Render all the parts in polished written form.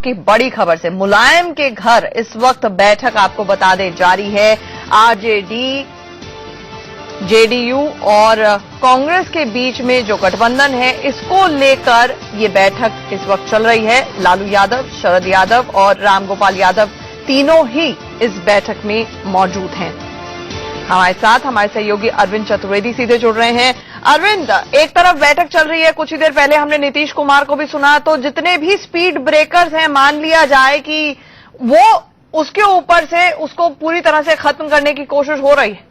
की बड़ी खबर से। मुलायम के घर इस वक्त बैठक आपको बता दें जारी है। आरजेडी, जेडीयू और कांग्रेस के बीच में जो गठबंधन है इसको लेकर ये बैठक इस वक्त चल रही है। लालू यादव, शरद यादव और रामगोपाल यादव तीनों ही इस बैठक में मौजूद हैं। हमारे साथ हमारे सहयोगी अरविंद चतुर्वेदी सीधे जुड़ रहे हैं। अरविंद, एक तरफ बैठक चल रही है, कुछ ही देर पहले हमने नीतीश कुमार को भी सुना, तो जितने भी स्पीड ब्रेकर्स हैं मान लिया जाए कि वो उसके ऊपर से उसको पूरी तरह से खत्म करने की कोशिश हो रही है।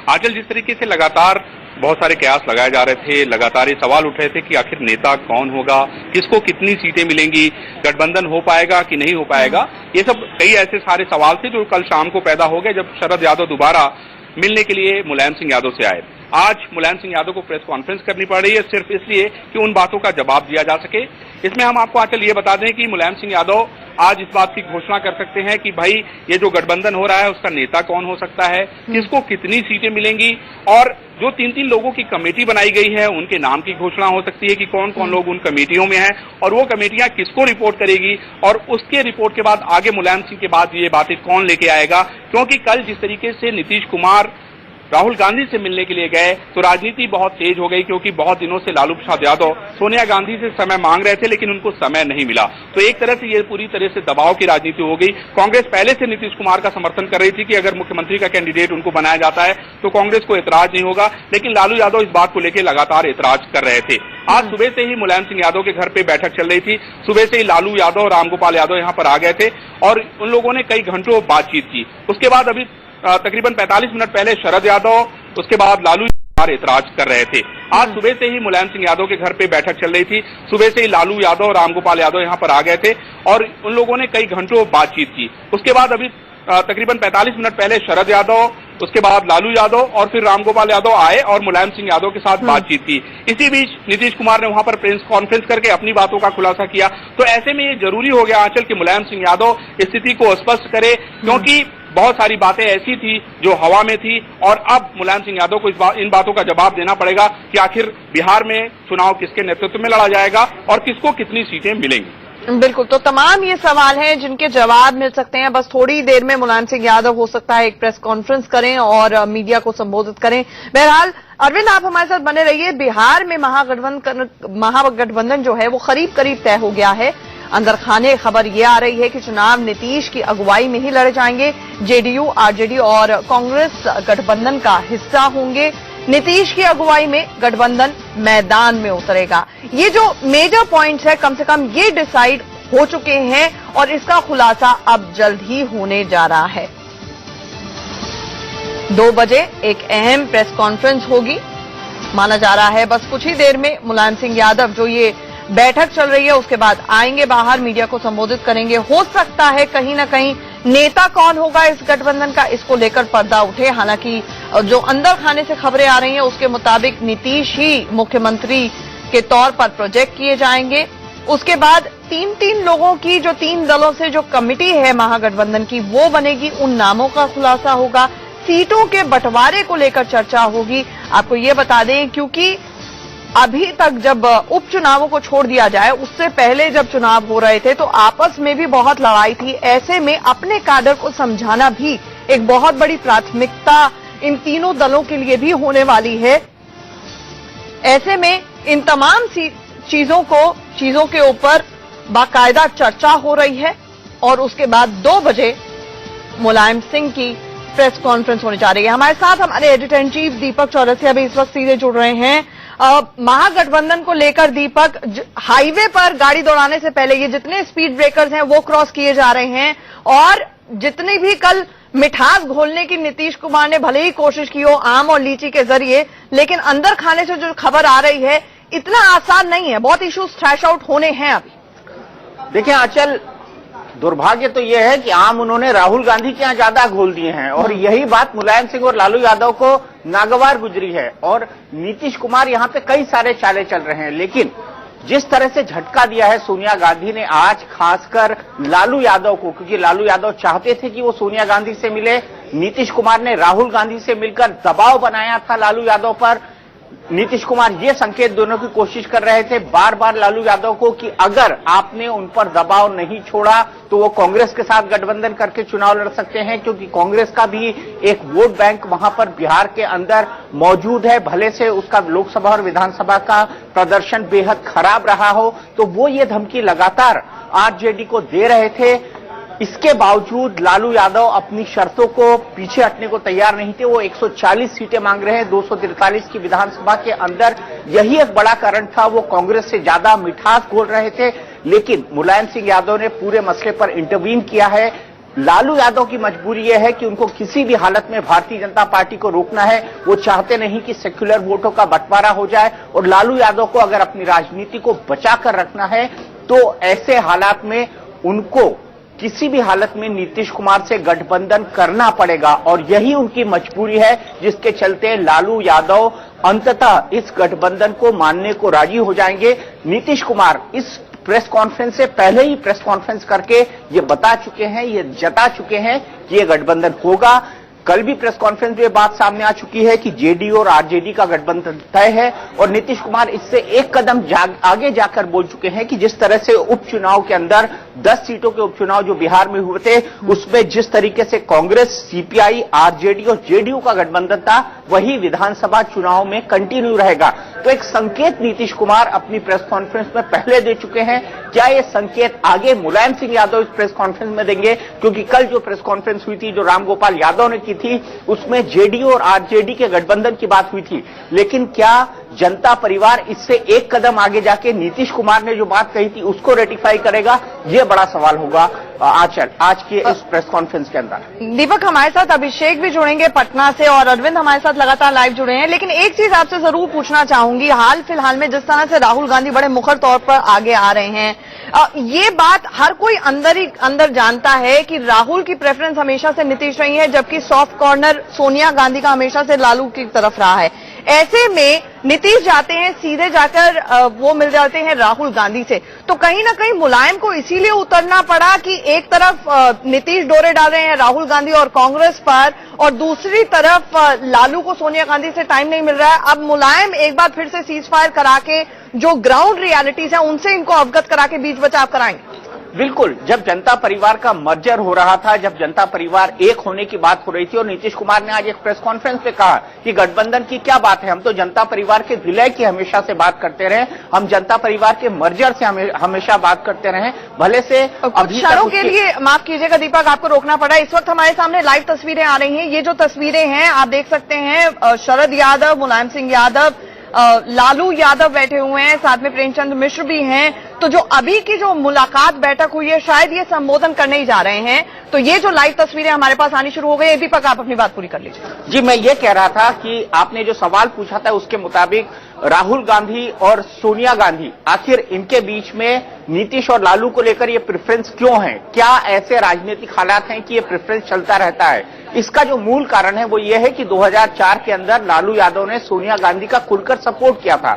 आजकल जिस तरीके से लगातार बहुत सारे कयास लगाए जा रहे थे, लगातार ये सवाल उठ रहे थे कि आखिर नेता कौन होगा, किसको कितनी सीटें मिलेंगी, गठबंधन हो पाएगा कि नहीं हो पाएगा, ये सब कई ऐसे सारे सवाल थे जो कल शाम को पैदा हो गए जब शरद यादव दोबारा मिलने के लिए मुलायम सिंह यादव से आए। आज मुलायम सिंह यादव को प्रेस कॉन्फ्रेंस करनी पड़ रही है सिर्फ इसलिए कि उन बातों का जवाब दिया जा सके। इसमें हम आपको आजकल ये बता दें कि मुलायम सिंह यादव आज इस बात की घोषणा कर सकते हैं कि भाई ये जो गठबंधन हो रहा है उसका नेता कौन हो सकता है, किसको कितनी सीटें मिलेंगी, और जो तीन तीन लोगों की कमेटी बनाई गई है उनके नाम की घोषणा हो सकती है कि कौन कौन लोग उन कमेटियों में हैं और वो कमेटियां किसको रिपोर्ट करेगी, और उसके रिपोर्ट के बाद आगे मुलायम सिंह के बाद ये बातें कौन लेके आएगा। क्योंकि कल जिस तरीके से नीतीश कुमार राहुल गांधी से मिलने के लिए गए तो राजनीति बहुत तेज हो गई, क्योंकि बहुत दिनों से लालू प्रसाद यादव सोनिया गांधी से समय मांग रहे थे लेकिन उनको समय नहीं मिला। तो एक तरह से ये पूरी तरह से दबाव की राजनीति हो गई। कांग्रेस पहले से नीतीश कुमार का समर्थन कर रही थी कि अगर मुख्यमंत्री का कैंडिडेट उनको बनाया जाता है तो कांग्रेस को एतराज नहीं होगा, लेकिन लालू यादव इस बात को लेकर लगातार एतराज कर रहे थे। आज सुबह से ही मुलायम सिंह यादव के घर पे बैठक चल रही थी। सुबह से ही लालू यादव और रामगोपाल यादव यहाँ पर आ गए थे और उन लोगों ने कई घंटों बातचीत की। उसके बाद अभी तकरीबन 45 मिनट पहले शरद यादव, उसके बाद लालू एतराज कर रहे थे। आज सुबह से ही मुलायम सिंह यादव के घर पे बैठक चल रही थी। सुबह से ही लालू यादव और रामगोपाल यादव यहाँ पर आ गए थे और उन लोगों ने कई घंटों बातचीत की। उसके बाद अभी तकरीबन 45 मिनट पहले शरद यादव, उसके बाद लालू यादव और फिर रामगोपाल यादव आए और मुलायम सिंह यादव के साथ बातचीत की। इसी बीच नीतीश कुमार ने वहां पर प्रेस कॉन्फ्रेंस करके अपनी बातों का खुलासा किया। तो ऐसे में ये जरूरी हो गया आंचल कि मुलायम सिंह यादव स्थिति को स्पष्ट करे, क्योंकि बहुत सारी बातें ऐसी थी जो हवा में थी और अब मुलायम सिंह यादव को इन बातों का जवाब देना पड़ेगा कि आखिर बिहार में चुनाव किसके नेतृत्व में लड़ा जाएगा और किसको कितनी सीटें मिलेंगी। बिल्कुल, तो तमाम ये सवाल हैं जिनके जवाब मिल सकते हैं। बस थोड़ी देर में मुलायम सिंह यादव हो सकता है एक प्रेस कॉन्फ्रेंस करें और मीडिया को संबोधित करें। बहरहाल अरविंद, आप हमारे साथ बने रहिए। बिहार में महागठबंधन जो है वो करीब करीब तय हो गया है। अंदर खाने खबर ये आ रही है कि चुनाव नीतीश की अगुवाई में ही लड़े जाएंगे। जेडीयू, आरजेडी और कांग्रेस गठबंधन का हिस्सा होंगे। नीतीश की अगुवाई में गठबंधन मैदान में उतरेगा। ये जो मेजर पॉइंट्स है कम से कम ये डिसाइड हो चुके हैं और इसका खुलासा अब जल्द ही होने जा रहा है। 2 बजे एक अहम प्रेस कॉन्फ्रेंस होगी माना जा रहा है। बस कुछ ही देर में मुलायम सिंह यादव जो ये बैठक चल रही है उसके बाद आएंगे बाहर, मीडिया को संबोधित करेंगे। हो सकता है कहीं ना कहीं नेता कौन होगा इस गठबंधन का, इसको लेकर पर्दा उठे। हालांकि जो अंदर खाने से खबरें आ रही हैं उसके मुताबिक नीतीश ही मुख्यमंत्री के तौर पर प्रोजेक्ट किए जाएंगे। उसके बाद 3 लोगों की जो 3 दलों से जो कमेटी है महागठबंधन की वो बनेगी, उन नामों का खुलासा होगा। सीटों के बंटवारे को लेकर चर्चा होगी। आपको ये बता दें क्योंकि अभी तक जब उपचुनावों को छोड़ दिया जाए उससे पहले जब चुनाव हो रहे थे तो आपस में भी बहुत लड़ाई थी। ऐसे में अपने काडर को समझाना भी एक बहुत बड़ी प्राथमिकता इन तीनों दलों के लिए भी होने वाली है। ऐसे में इन तमाम चीजों के ऊपर बाकायदा चर्चा हो रही है और उसके बाद 2 बजे मुलायम सिंह की प्रेस कॉन्फ्रेंस होने जा रही है। हमारे साथ हमारे एडिटर इन चीफ दीपक चौरसिया भी इस वक्त सीधे जुड़ रहे हैं। महागठबंधन को लेकर दीपक, हाईवे पर गाड़ी दौड़ाने से पहले ये जितने स्पीड ब्रेकर्स हैं वो क्रॉस किए जा रहे हैं और जितनी भी कल मिठास घोलने की नीतीश कुमार ने भले ही कोशिश की हो आम और लीची के जरिए, लेकिन अंदर खाने से जो खबर आ रही है इतना आसान नहीं है। बहुत इश्यूज थ्रैश आउट होने हैं अभी। देखिए आंचल, दुर्भाग्य तो यह है कि आम उन्होंने राहुल गांधी के यहाँ ज्यादा घोल दिए हैं और यही बात मुलायम सिंह और लालू यादव को नागवार गुजरी है और नीतीश कुमार यहाँ पे कई सारे चाले चल रहे हैं। लेकिन जिस तरह से झटका दिया है सोनिया गांधी ने आज खासकर लालू यादव को, क्योंकि लालू यादव चाहते थे कि वो सोनिया गांधी से मिले, नीतीश कुमार ने राहुल गांधी से मिलकर दबाव बनाया था लालू यादव पर। नीतीश कुमार ये संकेत दोनों की कोशिश कर रहे थे बार बार लालू यादव को कि अगर आपने उन पर दबाव नहीं छोड़ा तो वो कांग्रेस के साथ गठबंधन करके चुनाव लड़ सकते हैं, क्योंकि कांग्रेस का भी एक वोट बैंक वहां पर बिहार के अंदर मौजूद है। भले से उसका लोकसभा और विधानसभा का प्रदर्शन बेहद खराब रहा हो, तो वो ये धमकी लगातार आरजेडी को दे रहे थे। इसके बावजूद लालू यादव अपनी शर्तों को पीछे हटने को तैयार नहीं थे। वो 140 सीटें मांग रहे हैं 243 की विधानसभा के अंदर। यही एक बड़ा कारण था, वो कांग्रेस से ज्यादा मिठास घोल रहे थे। लेकिन मुलायम सिंह यादव ने पूरे मसले पर इंटरवीन किया है। लालू यादव की मजबूरी यह है कि उनको किसी भी हालत में भारतीय जनता पार्टी को रोकना है। वो चाहते नहीं कि सेक्युलर वोटों का बंटवारा हो जाए, और लालू यादव को अगर अपनी राजनीति को बचाकर रखना है तो ऐसे हालात में उनको किसी भी हालत में नीतीश कुमार से गठबंधन करना पड़ेगा, और यही उनकी मजबूरी है, जिसके चलते लालू यादव अंततः इस गठबंधन को मानने को राजी हो जाएंगे। नीतीश कुमार इस प्रेस कॉन्फ्रेंस से पहले ही प्रेस कॉन्फ्रेंस करके ये बता चुके हैं, ये जता चुके हैं कि ये गठबंधन होगा। कल भी प्रेस कॉन्फ्रेंस में बात सामने आ चुकी है कि जेडीयू और आरजेडी का गठबंधन तय है, और नीतीश कुमार इससे एक कदम आगे जाकर बोल चुके हैं कि जिस तरह से उपचुनाव के अंदर 10 सीटों के उपचुनाव जो बिहार में हुए थे, उसमें जिस तरीके से कांग्रेस, सीपीआई, आरजेडी और जेडीयू का गठबंधन था, वही विधानसभा चुनाव में कंटिन्यू रहेगा। तो एक संकेत नीतीश कुमार अपनी प्रेस कॉन्फ्रेंस में पहले दे चुके हैं। क्या ये संकेत आगे मुलायम सिंह यादव इस प्रेस कॉन्फ्रेंस में देंगे? क्योंकि कल जो प्रेस कॉन्फ्रेंस हुई थी, जो रामगोपाल यादव ने की थी, उसमें जेडीयू और आरजेडी के गठबंधन की बात हुई थी। लेकिन क्या जनता परिवार इससे एक कदम आगे जाके नीतीश कुमार ने जो बात कही थी उसको रेटिफाई करेगा? यह बड़ा सवाल होगा आंचल आज के इस प्रेस कॉन्फ्रेंस के अंदर। दीपक, हमारे साथ अभिषेक भी जुड़ेंगे पटना से, और अरविंद हमारे साथ लगातार लाइव जुड़े हैं। लेकिन एक चीज आपसे जरूर पूछना चाहूंगी, हाल फिलहाल में जिस तरह से राहुल गांधी बड़े मुखर तौर पर आगे आ रहे हैं, ये बात हर कोई अंदर ही अंदर जानता है कि राहुल की प्रेफरेंस हमेशा से नीतीश रही है, जबकि सॉफ्ट कॉर्नर सोनिया गांधी का हमेशा से लालू की तरफ रहा है। ऐसे में नीतीश जाते हैं, सीधे जाकर वो मिल जाते हैं राहुल गांधी से, तो कहीं ना कहीं मुलायम को इसीलिए उतरना पड़ा कि एक तरफ नीतीश डोरे डाल रहे हैं राहुल गांधी और कांग्रेस पर, और दूसरी तरफ लालू को सोनिया गांधी से टाइम नहीं मिल रहा है। अब मुलायम एक बार फिर से सीज फायर करा के जो ग्राउंड रियलिटीज है उनसे इनको अवगत करा के बीच बचाव कराएंगे। बिल्कुल, जब जनता परिवार का मर्जर हो रहा था, जब जनता परिवार एक होने की बात हो रही थी, और नीतीश कुमार ने आज एक प्रेस कॉन्फ्रेंस में कहा कि गठबंधन की क्या बात है, हम तो जनता परिवार के विलय की हमेशा से बात करते रहे, हम जनता परिवार के मर्जर से हमेशा बात करते रहे। भले से कुछ क्षणों के लिए माफ कीजिएगा दीपक, आपको रोकना पड़ा। इस वक्त हमारे सामने लाइव तस्वीरें आ रही हैं। ये जो तस्वीरें हैं आप देख सकते हैं, शरद यादव, मुलायम सिंह यादव, लालू यादव बैठे हुए हैं, साथ में प्रेमचंद मिश्र भी हैं। तो जो अभी की जो मुलाकात बैठक हुई है, शायद ये संबोधन करने ही जा रहे हैं। तो ये जो लाइव तस्वीरें हमारे पास आनी शुरू हो गई है, दीपक आप अपनी बात पूरी कर लीजिए। जी, मैं ये कह रहा था कि आपने जो सवाल पूछा था उसके मुताबिक राहुल गांधी और सोनिया गांधी, आखिर इनके बीच में नीतीश और लालू को लेकर ये प्रेफरेंस क्यों है? क्या ऐसे राजनीतिक हालात हैं कि ये प्रेफरेंस चलता रहता है? इसका जो मूल कारण है वो ये है कि 2004 के अंदर लालू यादव ने सोनिया गांधी का खुलकर सपोर्ट किया था।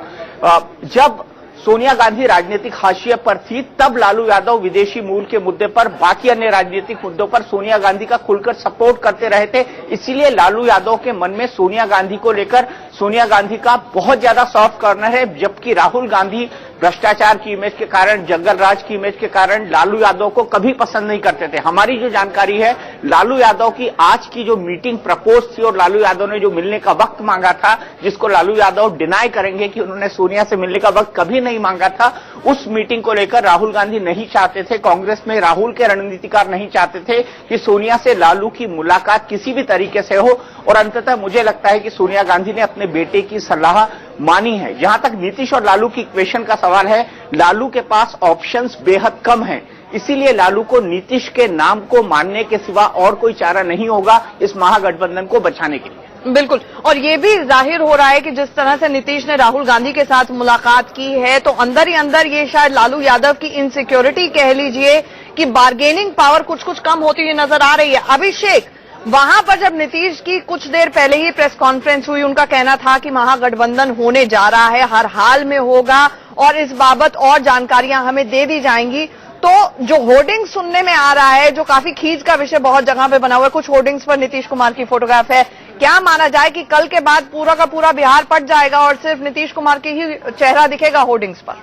जब सोनिया गांधी राजनीतिक हाशिए पर थी, तब लालू यादव विदेशी मूल के मुद्दे पर, बाकी अन्य राजनीतिक मुद्दों पर सोनिया गांधी का खुलकर सपोर्ट करते रहे थे। इसीलिए लालू यादव के मन में सोनिया गांधी को लेकर सोनिया गांधी का बहुत ज्यादा सॉफ्ट कॉर्नर है, जबकि राहुल गांधी भ्रष्टाचार की इमेज के कारण, जंगल राज की इमेज के कारण लालू यादव को कभी पसंद नहीं करते थे। हमारी जो जानकारी है, लालू यादव की आज की जो मीटिंग प्रपोज थी और लालू यादव ने जो मिलने का वक्त मांगा था, जिसको लालू यादव डिनाई करेंगे कि उन्होंने सोनिया से मिलने का वक्त कभी नहीं मांगा था, उस मीटिंग को लेकर राहुल गांधी नहीं चाहते थे। कांग्रेस में राहुल के रणनीतिकार नहीं चाहते थे कि सोनिया से लालू की मुलाकात किसी भी तरीके से हो, और अंततः मुझे लगता है कि सोनिया गांधी ने अपने बेटे की सलाह मानी है। जहां तक नीतीश और लालू की इक्वेशन का सवाल है, लालू के पास ऑप्शंस बेहद कम हैं, इसीलिए लालू को नीतीश के नाम को मानने के सिवा और कोई चारा नहीं होगा इस महागठबंधन को बचाने के लिए। बिल्कुल, और ये भी जाहिर हो रहा है कि जिस तरह से नीतीश ने राहुल गांधी के साथ मुलाकात की है, तो अंदर ही अंदर ये शायद लालू यादव की इनसिक्योरिटी कह लीजिए कि बार्गेनिंग पावर कुछ कुछ कम होती हुई नजर आ रही है। अभिषेक, वहां पर जब नीतीश की कुछ देर पहले ही प्रेस कॉन्फ्रेंस हुई, उनका कहना था कि महागठबंधन होने जा रहा है, हर हाल में होगा, और इस बाबत और जानकारियां हमें दे दी जाएंगी। तो जो होर्डिंग सुनने में आ रहा है, जो काफी खींच का विषय बहुत जगह पे बना हुआ है, कुछ होर्डिंग्स पर नीतीश कुमार की फोटोग्राफ है, क्या माना जाए कि कल के बाद पूरा का पूरा बिहार पट जाएगा और सिर्फ नीतीश कुमार की ही चेहरा दिखेगा होर्डिंग्स पर?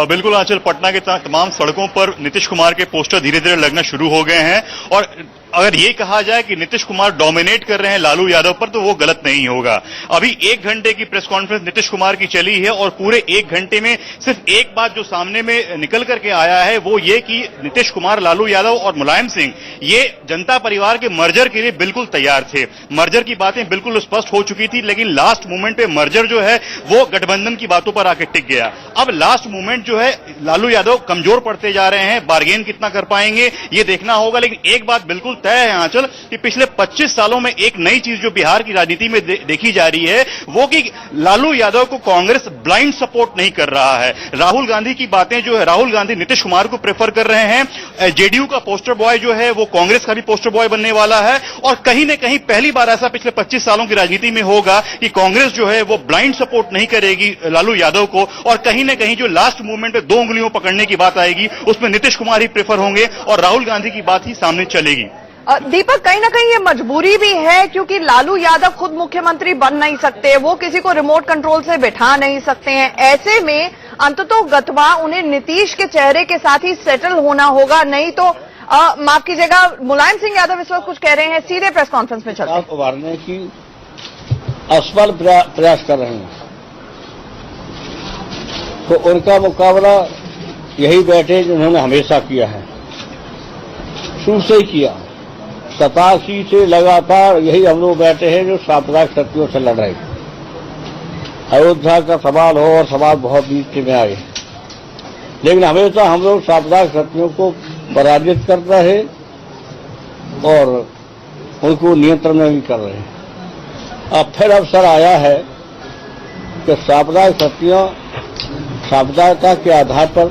बिल्कुल आंचल, पटना के तमाम सड़कों पर नीतीश कुमार के पोस्टर धीरे धीरे लगना शुरू हो गए हैं और अगर ये कहा जाए कि नीतीश कुमार डोमिनेट कर रहे हैं लालू यादव पर तो वो गलत नहीं होगा। अभी 1 घंटे की प्रेस कॉन्फ्रेंस नीतीश कुमार की चली है और पूरे 1 घंटे में सिर्फ एक बात जो सामने में निकल करके आया है वो ये कि नीतीश कुमार, लालू यादव और मुलायम सिंह ये जनता परिवार के मर्जर के लिए बिल्कुल तैयार थे। मर्जर की बातें बिल्कुल स्पष्ट हो चुकी थी, लेकिन लास्ट मोमेंट पे मर्जर जो है वो गठबंधन की बातों पर आके टिक गया। अब लास्ट मोमेंट जो है लालू यादव कमजोर पड़ते जा रहे हैं, बार्गेन कितना कर पाएंगे ये देखना होगा। लेकिन एक बात बिल्कुल तय है आंचल कि पिछले 25 सालों में एक नई चीज जो बिहार की राजनीति में देखी जा रही है वो कि लालू यादव को कांग्रेस ब्लाइंड सपोर्ट नहीं कर रहा है। राहुल गांधी की बातें जो है, राहुल गांधी नीतीश कुमार को प्रेफर कर रहे हैं। जेडीयू का पोस्टर बॉय जो है वो कांग्रेस का भी पोस्टर बॉय बनने वाला है और कहीं न कहीं पहली बार ऐसा पिछले 25 सालों की राजनीति में होगा कि कांग्रेस जो है वो ब्लाइंड सपोर्ट नहीं करेगी लालू यादव को और कहीं न कहीं जो लास्ट मूवमेंट पे 2 उंगलियों पकड़ने की बात आएगी उसमें नीतीश कुमार ही प्रेफर होंगे और राहुल गांधी की बात ही सामने चलेगी। दीपक, कहीं ना कहीं ये मजबूरी भी है क्योंकि लालू यादव खुद मुख्यमंत्री बन नहीं सकते, वो किसी को रिमोट कंट्रोल से बैठा नहीं सकते हैं। ऐसे में अंततोगत्वा उन्हें नीतीश के चेहरे के साथ ही सेटल होना होगा, नहीं तो माफ कीजिएगा, मुलायम सिंह यादव इस वक्त कुछ कह रहे हैं, सीधे प्रेस कॉन्फ्रेंस में चलते हैं। उभारने की असफल प्रयास कर रहे हैं तो उनका मुकाबला यही बैठे जिन्होंने हमेशा किया है, शुरू से ही किया। 87 से लगातार यही हम लोग बैठे हैं जो सांप्रदायिक शक्तियों से लड़ रहे हैं। अयोध्या का सवाल हो और सवाल बहुत बीच में आए, लेकिन हमेशा हम लोग सांप्रदायिक शक्तियों को पराजित कर रहे और उनको नियंत्रण में भी कर रहे हैं। अब फिर अवसर आया है कि सांप्रदायिक शक्तियां सांप्रदायिकता के आधार पर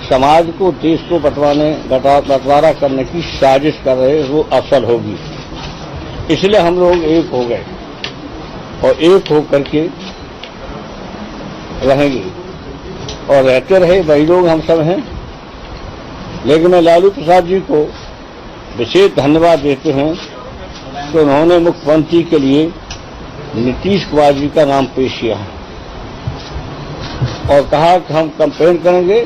समाज को, देश को बंटवारा करने की साजिश कर रहे, वो असफल होगी। इसलिए हम लोग एक हो गए और एक होकर के रहेंगे और रहते रहे, वही लोग हम सब हैं। लेकिन मैं लालू प्रसाद जी को विशेष धन्यवाद देते हैं कि उन्होंने मुख्यमंत्री के लिए नीतीश कुमार जी का नाम पेश किया और कहा कि हम कैंपेन करेंगे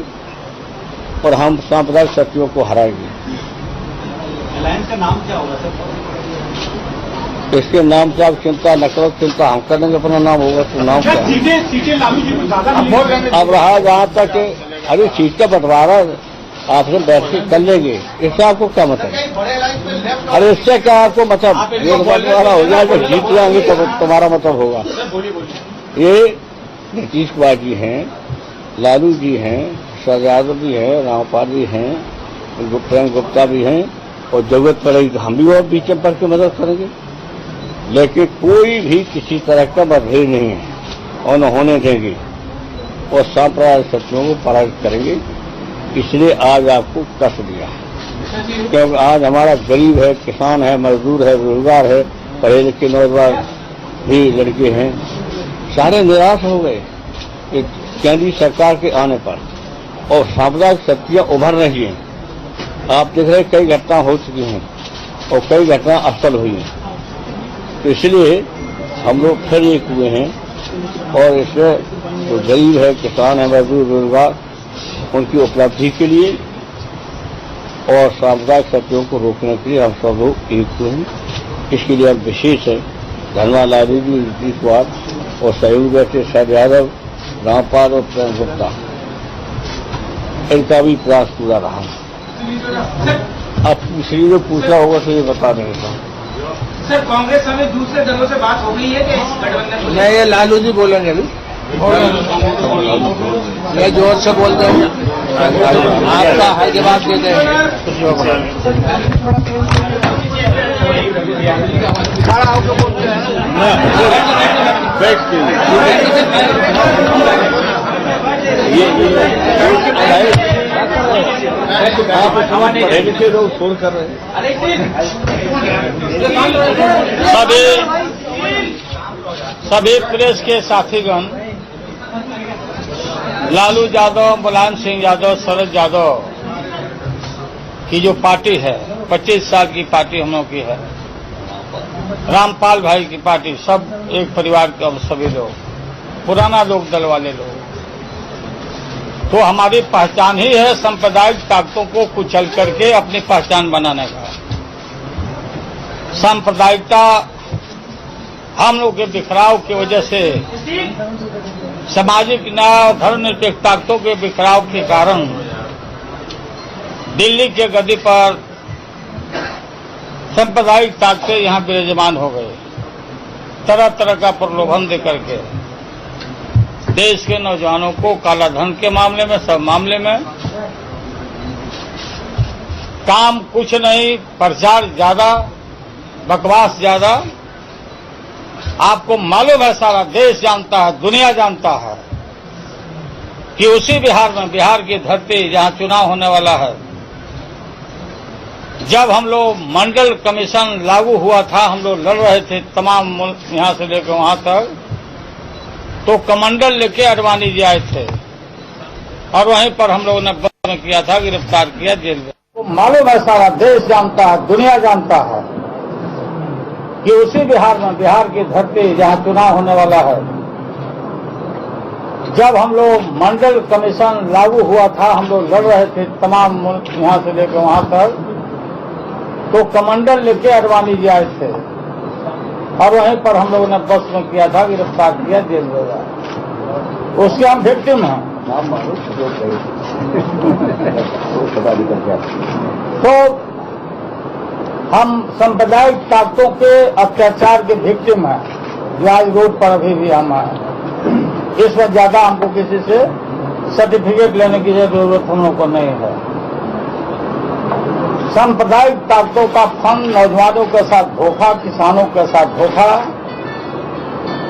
और हम सांप्रदायिक शक्तियों को हराएंगे। अलायंस का नाम क्या होगा सर? इसके नाम से आप चिंता न करो, चिंता हम कर देंगे, अपना नाम होगा तो नाम क्या? सीटें लालू जी को ज्यादा अब रहा जहां तक अभी सीट का बंटवारा आपसे बैठ के कर लेंगे, इससे आपको क्या मतलब? अरे इससे क्या आपको मतलब? ये बंटवारा हो जाए तो जीत जाएंगे तो तुम्हारा मतलब होगा। ये नीतीश कुमार जी हैं, लालू जी हैं, शरद यादव भी हैं, रामपाल भी हैं, प्रेम गुप्ता भी हैं और जरूरत पड़ेगी तो हम भी और बीच में पढ़ के मदद करेंगे। लेकिन कोई भी किसी तरह का मतभेद नहीं है और न होने देंगे और सांप्रदायिक शक्तियों को पराजित करेंगे। इसलिए आज आपको कष्ट दिया है क्योंकि आज हमारा गरीब है, किसान है, मजदूर है, बेरोजगार है, पढ़े लिखे नौजवान भी लड़के हैं, सारे निराश हो गए केंद्रीय सरकार के आने पर और सांप्रदायिक शक्तियां उभर रही हैं। आप देख रहे कई घटना हो चुकी हैं और कई घटना असफल हुई हैं, तो इसलिए हम लोग फिर एक हुए हैं और इसमें जो गरीब है, किसान है, मजदूर, बेरोजगार, उनकी उपलब्धि के लिए और सांप्रदायिक शक्तियों को रोकने के लिए हम सब लोग एक हुए हैं। इसके लिए अब विशेष है धन्यवाद लालू जी, नीतीश कुमार और सहयोग बैठे शरद यादव, रामपाल और प्रेम गुप्ता, इनका भी प्रयास पूरा रहा। अब पिछली जो पूछा होगा तो ये बता देंगे सर। कांग्रेस में दूसरे दलों से बात हो गई है कि गठबंधन? नहीं, ये लालू जी बोलेंगे अभी, मैं जोर से बोलते हैं, आपका हर जवाब देते हैं। आप पढ़े लिखे लोग शोर कर रहे हैं। सभी प्रेस के साथीगण, लालू यादव, मुलायम सिंह यादव, शरद यादव की जो पार्टी है 25 साल की पार्टी हम लोग की है। रामपाल भाई की पार्टी, सब एक परिवार के हम सभी लोग, पुराना लोक दल वाले लोग। तो हमारी पहचान ही है सांप्रदायिक ताकतों को कुचल करके अपनी पहचान बनाने का। सांप्रदायिकता हम लोग के बिखराव की वजह से, सामाजिक न्याय और धर्मनिरपेक्ष ताकतों के बिखराव के कारण दिल्ली के गद्दी पर सांप्रदायिक ताकतें यहां विराजमान हो गए, तरह तरह का प्रलोभन देकर के देश के नौजवानों को काला धन के मामले में, सब मामले में काम कुछ नहीं, प्रचार ज्यादा, बकवास ज्यादा। आपको मालूम है, सारा देश जानता है, दुनिया जानता है कि उसी बिहार में, बिहार की धरती जहां चुनाव होने वाला है, जब हम लोग मंडल कमीशन लागू हुआ था, हम लोग लड़ रहे थे तमाम मुल्क, यहां से लेकर वहां तक, तो कमंडल लेके अडवाणी जी आए थे और वहीं पर हम लोगों ने बंद में किया था, गिरफ्तार किया, जेल में। तो मालूम है, सारा देश जानता है, दुनिया जानता है कि उसी बिहार में, बिहार की धरती जहां चुनाव होने वाला है, जब हम लोग मंडल कमीशन लागू हुआ था, हम लोग लड़ रहे थे तमाम मुल्क, यहां से लेकर वहां तक, तो कमंडल लेके अडवाणी जी आए थे और वहीं पर हम लोगों ने बस में किया था, गिरफ्तार किया, जेल में गया। उसके हम विक्टिम हैं। तो हम सांप्रदायिक ताकतों के अत्याचार के विक्टिम हैं, जो आज रोड पर अभी भी हम हैं। इस वक्त ज्यादा हमको किसी से सर्टिफिकेट लेने की जरूरत हम लोग को नहीं है। सांप्रदायिक ताकतों का फंड, नौजवानों के साथ धोखा, किसानों के साथ धोखा,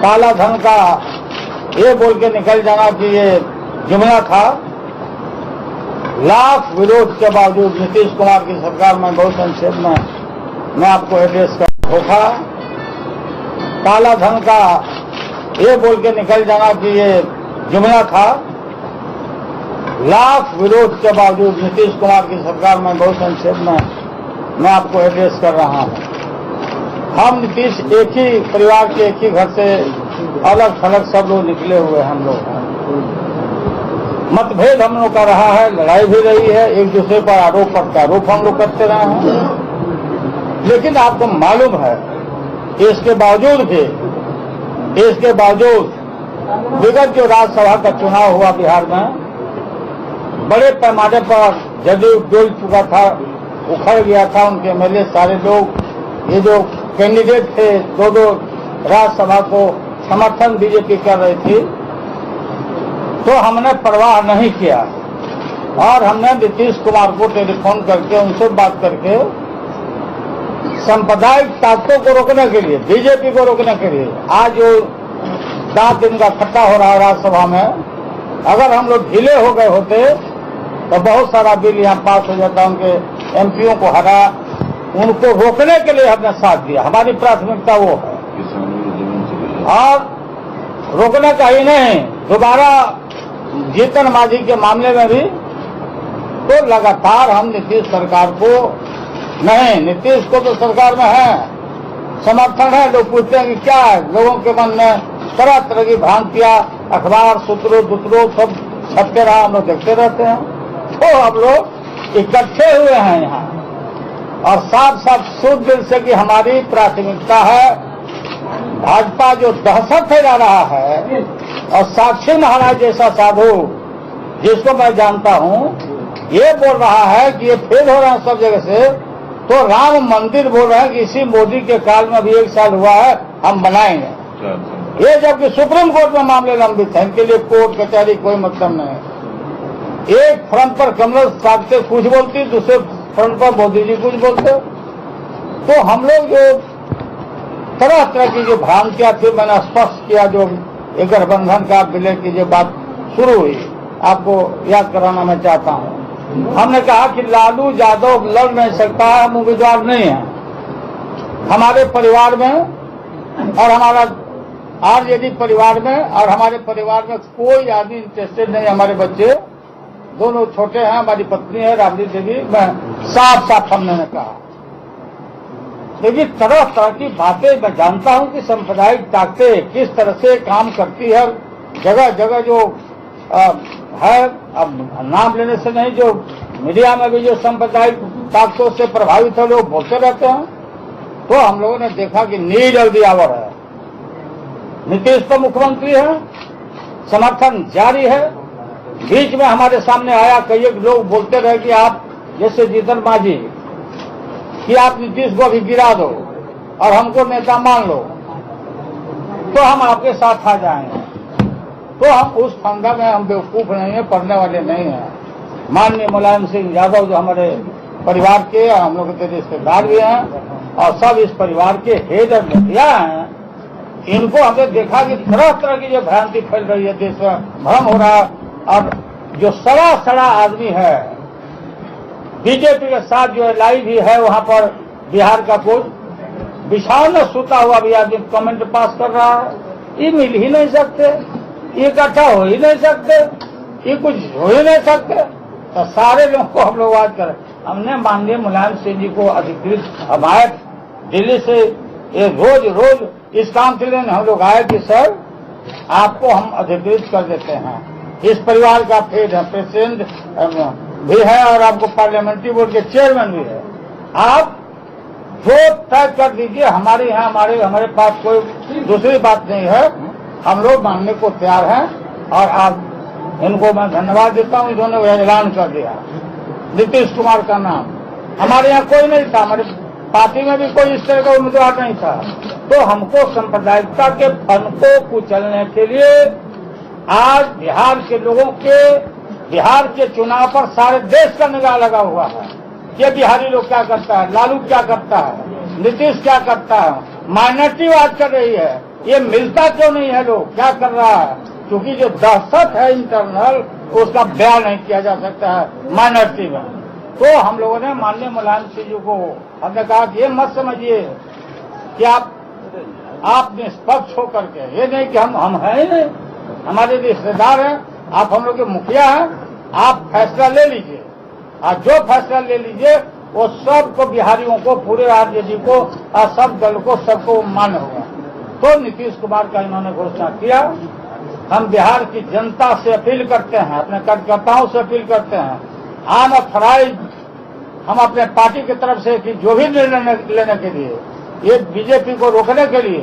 काला धन का ये बोल के निकल जाना कि ये जुमला था। लाख विरोध के बावजूद नीतीश कुमार की सरकार में, बहुत संक्षेप में मैं आपको एड्रेस कर, धोखा, काला धन का ये बोल के निकल जाना कि ये जुमला था। लाख विरोध के बावजूद नीतीश कुमार की सरकार में, बहुत संक्षेप में मैं आपको एड्रेस कर रहा हूं। हम नीतीश एक ही परिवार के, एक ही घर से अलग थलग सब लोग निकले हुए हम लोग हैं। मतभेद हम लोग का रहा है, लड़ाई भी रही है, एक दूसरे पर आरोप प्रत्यारोप हम लोग करते रहे हैं। लेकिन आपको मालूम है, इसके बावजूद भी, इसके बावजूद विगत जो राज्यसभा का चुनाव हुआ बिहार में, बड़े पैमाने पर जदयू डोल चुका था, उखड़ गया था, उनके एमएलए सारे लोग, ये जो कैंडिडेट थे, दो राज्यसभा को समर्थन बीजेपी कर रही थी, तो हमने परवाह नहीं किया और हमने नीतीश कुमार को टेलीफोन करके, उनसे बात करके सांप्रदायिक ताकतों को रोकने के लिए, बीजेपी को रोकने के लिए, आज जो 10 दिन का खट्टा हो रहा है राज्यसभा में, अगर हम लोग ढीले हो गए होते तो बहुत सारा बिल यहाँ पास हो जाता। उनके एमपीओ को हरा, उनको रोकने के लिए हमने साथ दिया। हमारी प्राथमिकता वो है, और रोकने का ही नहीं, दोबारा जीतन मांझी के मामले में भी तो लगातार हम नीतीश सरकार को, नहीं, नीतीश को तो सरकार में है, समर्थन है। लोग पूछते हैं कि क्या है, लोगों के मन में तरह तरह की भ्रांतियां, अखबार सूत्रों दूसरों सब छपते रहा, हम लोग देखते रहते हैं। तो हम लोग इकट्ठे हुए हैं यहाँ और साफ साफ शुद्ध दिल से कि हमारी प्राथमिकता है भाजपा जो दहशत फैला रहा है, और साक्षी महाराज जैसा साधु जिसको मैं जानता हूँ, ये बोल रहा है कि ये फेल हो रहा है सब जगह से, तो राम मंदिर बोल रहे हैं कि इसी मोदी के काल में भी 1 साल हुआ है, हम बनाएंगे। ये जबकि सुप्रीम कोर्ट में मामले लंबित हैं, इनके लिए कोर्ट कचहरी कोई मतलब नहीं है। एक फ्रंट पर कमल साधते कुछ बोलती, दूसरे फ्रंट पर मोदी जी कुछ बोलते। तो हम लोग जो तरह तरह की जो भ्रांतियां थी, मैंने स्पष्ट किया, जो एक गठबंधन का विलय की जो बात शुरू हुई, आपको याद कराना मैं चाहता हूं। हमने कहा कि लालू यादव लड़ नहीं सकता है, हम उम्मीदवार नहीं है हमारे परिवार में, और हमारा आरजेडी परिवार में, और हमारे परिवार में कोई आदमी इंटरेस्टेड नहीं। हमारे बच्चे दोनों छोटे हैं, हमारी पत्नी है राबड़ी देवी, मैं साफ साफ हमने कहा। लेकिन तरह तरह की बातें मैं जानता हूं कि सांप्रदायिक ताकतें किस तरह से काम करती है। जगह जगह जो है, अब नाम लेने से नहीं, जो मीडिया में भी जो सांप्रदायिक ताकतों से प्रभावित है लोग बोलते रहते हैं। तो हम लोगों ने देखा कि नीड ऑफ द आवर है, नीतीश तो मुख्यमंत्री है, समर्थन जारी है। बीच में हमारे सामने आया, कई लोग बोलते रहे कि आप जैसे जीतन मांझी कि आप नीतीश को अभी गिरा दो और हमको नेता मान लो तो हम आपके साथ आ जाएंगे। तो हम उस फंदा में हम बेवकूफ नहीं है, पढ़ने वाले नहीं है। माननीय मुलायम सिंह यादव जो हमारे परिवार के, हम लोग के रिश्तेदार भी हैं और सब इस परिवार के हेड और मुखिया हैं, इनको हमने देखा कि तरह तरह की जो भ्रांति फैल रही है, देश में भ्रम हो रहा है। और जो सड़ा सड़ा आदमी है, बीजेपी के साथ जो लाइव भी है वहां पर बिहार का कोच बिछाव में सुता हुआ भी आदमी कमेंट पास कर रहा है। ये मिल ही नहीं सकते, ये इकट्ठा हो ही नहीं सकते, ये कुछ हो ही नहीं सकते। तो सारे लोगों को हम लोग बात करें। हमने माननीय मुलायम सिंह जी को अधिकृत, हम आए दिल्ली से, ये रोज रोज इस काम के लिए हम लोग आए कि सर आपको हम अधिकृत कर देते हैं। इस परिवार का फेड है, प्रेसिडेंट भी है और आपको पार्लियामेंट्री बोर्ड के चेयरमैन भी है। आप जो तय कर दीजिए, हमारे यहाँ हमारे पास कोई दूसरी बात नहीं है, हम लोग मानने को तैयार हैं। और आप इनको मैं धन्यवाद देता हूँ, इन्होंने ऐलान कर दिया नीतीश कुमार का नाम। हमारे यहाँ कोई नहीं था, हमारे पार्टी में भी कोई इस तरह का उम्मीदवार नहीं था। तो हमको सांप्रदायिकता के फन को कुचलने के लिए आज बिहार के लोगों के, बिहार के चुनाव पर सारे देश का निगाह लगा हुआ है। ये बिहारी लोग क्या करता है, लालू क्या करता है, नीतीश क्या करता है, माइनॉरिटी बात कर रही है, ये मिलता क्यों नहीं है, लोग क्या कर रहा है। क्योंकि जो दहशत है इंटरनल, उसका बयान नहीं किया जा सकता है माइनॉरिटी में। तो हम लोगों ने माननीय मुलायम सिंह जी को हमने कहा कि ये मत समझिए कि आप निष्पक्ष होकर के, ये नहीं कि हम हैं ही नहीं, हमारे रिश्तेदार हैं, आप हम लोग के मुखिया हैं, आप फैसला ले लीजिए। और जो फैसला ले लीजिए वो सबको, बिहारियों को, पूरे आरजेडी को और सब दल को, सबको मान्य होगा। तो नीतीश कुमार का इन्होंने घोषणा किया। हम बिहार की जनता से अपील करते हैं, अपने कार्यकर्ताओं से अपील करते हैं, आम अथराइज हम अपने पार्टी की तरफ से कि जो भी निर्णय लेने के लिए, ये बीजेपी को रोकने के लिए,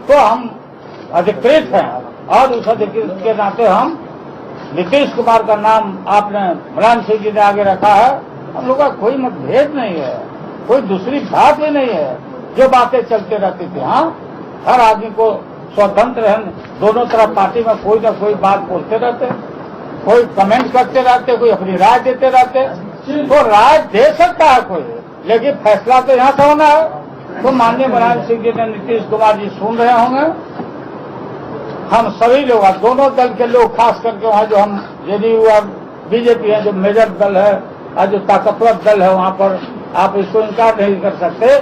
तो हम अधिकृत हैं। और उस अधिकृत के नाते हम नीतीश कुमार का नाम आपने मुलायम सिंह जी ने आगे रखा है। हम लोग का कोई मतभेद नहीं है, कोई दूसरी बात भी नहीं है। जो बातें चलते रहती थी, हाँ, हर आदमी को स्वतंत्र है, दोनों तरफ पार्टी में कोई ना कोई बात बोलते रहते, कोई कमेंट करते रहते, कोई अपनी राय देते रहते। तो राय दे सकता है कोई, लेकिन फैसला तो यहाँ से होना है। तो माननीय मुलायम सिंह जी ने, नीतीश कुमार जी सुन रहे होंगे, हम सभी लोग, दोनों दल के लोग, खास करके वहाँ जो हम जेडीयू और बीजेपी है, जो मेजर दल है और जो ताकतवर दल है, वहाँ पर आप इसको इनकार नहीं कर सकते।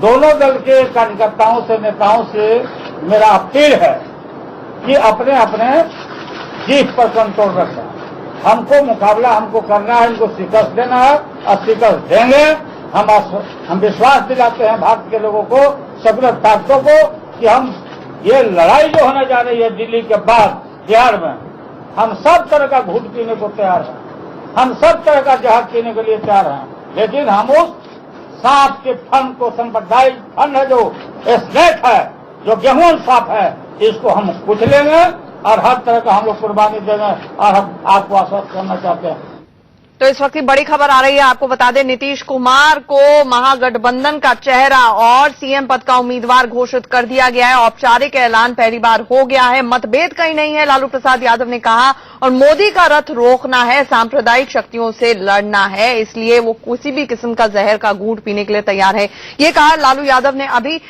दोनों दल के कार्यकर्ताओं से, नेताओं से मेरा अपील है कि अपने अपने जीत पर कंट्रोल रखें। हमको मुकाबला हमको करना है, इनको शिकस्त देना है और शिकस्त देंगे। हम विश्वास दिलाते हैं भारत के लोगों को, सेकुलर ताकतों को, कि हम ये लड़ाई जो होने जा रही है दिल्ली के बाद बिहार में, हम सब तरह का घूट पीने को तैयार हैं, हम सब तरह का जहर पीने के लिए तैयार हैं। लेकिन हम उस सांप के फन को, सांप्रदायिक फन है, जो स्नेक है, जो गेहूं सांप है, इसको हम कुचलेंगे और हर तरह का हम लोग कुर्बानी देंगे। और हम आपको आश्वस्त करना चाहते हैं। तो इस वक्त की बड़ी खबर आ रही है, आपको बता दें, नीतीश कुमार को महागठबंधन का चेहरा और सीएम पद का उम्मीदवार घोषित कर दिया गया है। औपचारिक ऐलान पहली बार हो गया है। मतभेद कहीं नहीं है, लालू प्रसाद यादव ने कहा, और मोदी का रथ रोकना है, सांप्रदायिक शक्तियों से लड़ना है, इसलिए वो किसी भी किस्म का जहर का घूंट पीने के लिए तैयार है, ये कहा लालू यादव ने। अभी